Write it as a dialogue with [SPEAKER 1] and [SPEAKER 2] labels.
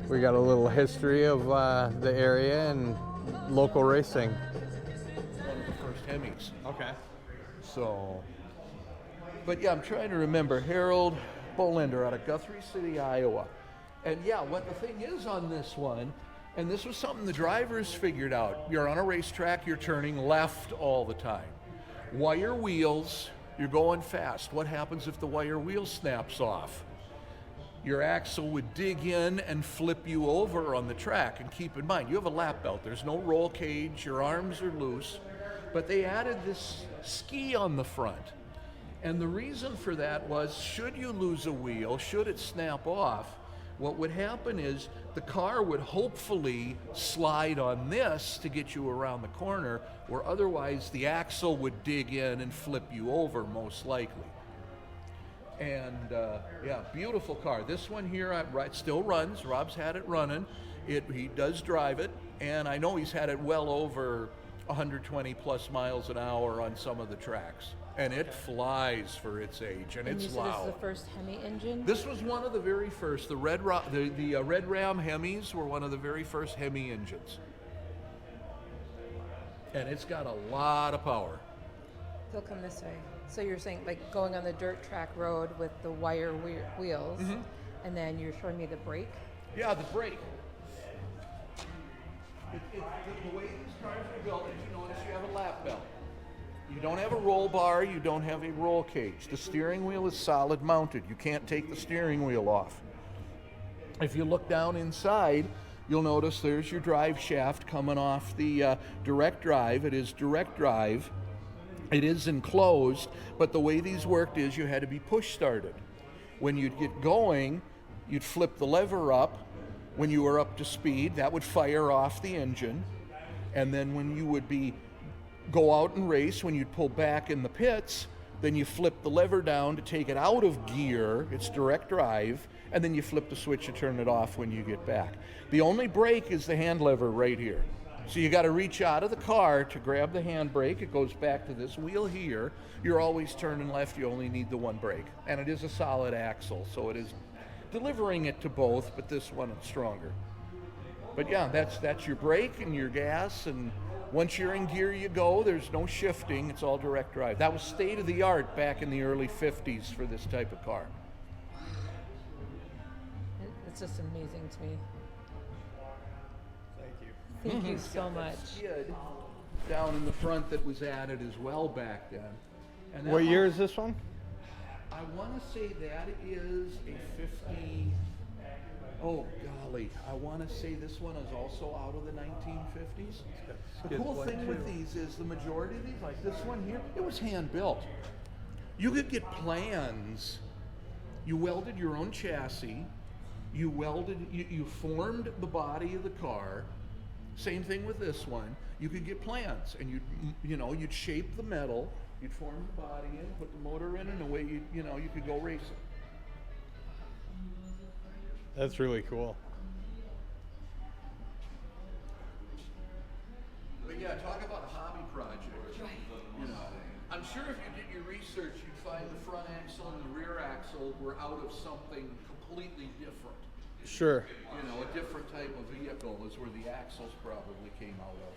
[SPEAKER 1] We got a little history of the area and local racing.
[SPEAKER 2] One of the first Hemis.
[SPEAKER 1] Okay.
[SPEAKER 2] So, but yeah, I'm trying to remember. Harold Bolender out of Guthrie City, Iowa. And yeah, what the thing is on this one, and this was something the drivers figured out. You're on a racetrack, you're turning left all the time. Wire wheels, you're going fast. What happens if the wire wheel snaps off? Your axle would dig in and flip you over on the track. And keep in mind, you have a lap belt. There's no roll cage. Your arms are loose. But they added this ski on the front. And the reason for that was, should you lose a wheel, should it snap off, what would happen is the car would hopefully slide on this to get you around the corner, or otherwise the axle would dig in and flip you over, most likely. And yeah, beautiful car. This one here, it still runs. Rob's had it running. He does drive it, and I know he's had it well over 120 plus miles an hour on some of the tracks. And it flies for its age, and it's loud.
[SPEAKER 3] This is the first Hemi engine?
[SPEAKER 2] This was one of the very first. The Red Ram Hemis were one of the very first Hemi engines. And it's got a lot of power.
[SPEAKER 3] He'll come this way. So you're saying like going on the dirt track road with the wire wheels, and then you're showing me the brake?
[SPEAKER 2] Yeah, the brake. The way these cars are built, as you notice, you have a lap belt. You don't have a roll bar, you don't have a roll cage. The steering wheel is solid mounted. You can't take the steering wheel off. If you look down inside, you'll notice there's your drive shaft coming off the direct drive. It is direct drive. It is enclosed, but the way these worked is you had to be push started. When you'd get going, you'd flip the lever up. When you were up to speed, that would fire off the engine. And then when you would go out and race, when you'd pull back in the pits, then you flip the lever down to take it out of gear. It's direct drive. And then you flip the switch to turn it off when you get back. The only brake is the hand lever right here. So you got to reach out of the car to grab the handbrake. It goes back to this wheel here. You're always turning left. You only need the one brake. And it is a solid axle, so it is delivering it to both, but this one is stronger. But yeah, that's your brake and your gas, and once you're in gear you go. There's no shifting. It's all direct drive. That was state of the art back in the early 50s for this type of car.
[SPEAKER 3] It's just amazing to me.
[SPEAKER 1] Thank you.
[SPEAKER 3] Thank you so much.
[SPEAKER 2] Skid down in the front that was added as well back then. And that
[SPEAKER 1] What year is this one?
[SPEAKER 2] I want to say that is a 50. Oh golly, I want to say this one is also out of the 1950s. The cool thing with these is the majority of these, like this one here, it was hand built. You could get plans. You welded your own chassis. You formed the body of the car. Same thing with this one. You could get plans, and you'd shape the metal, you'd form the body in, put the motor in, and away you could go racing.
[SPEAKER 1] That's really cool.
[SPEAKER 2] But yeah, talk about a hobby project. I'm sure if you did your research, you'd find the front axle and the rear axle were out of something completely different.
[SPEAKER 1] Sure.
[SPEAKER 2] A different type of vehicle is where the axles probably came out of.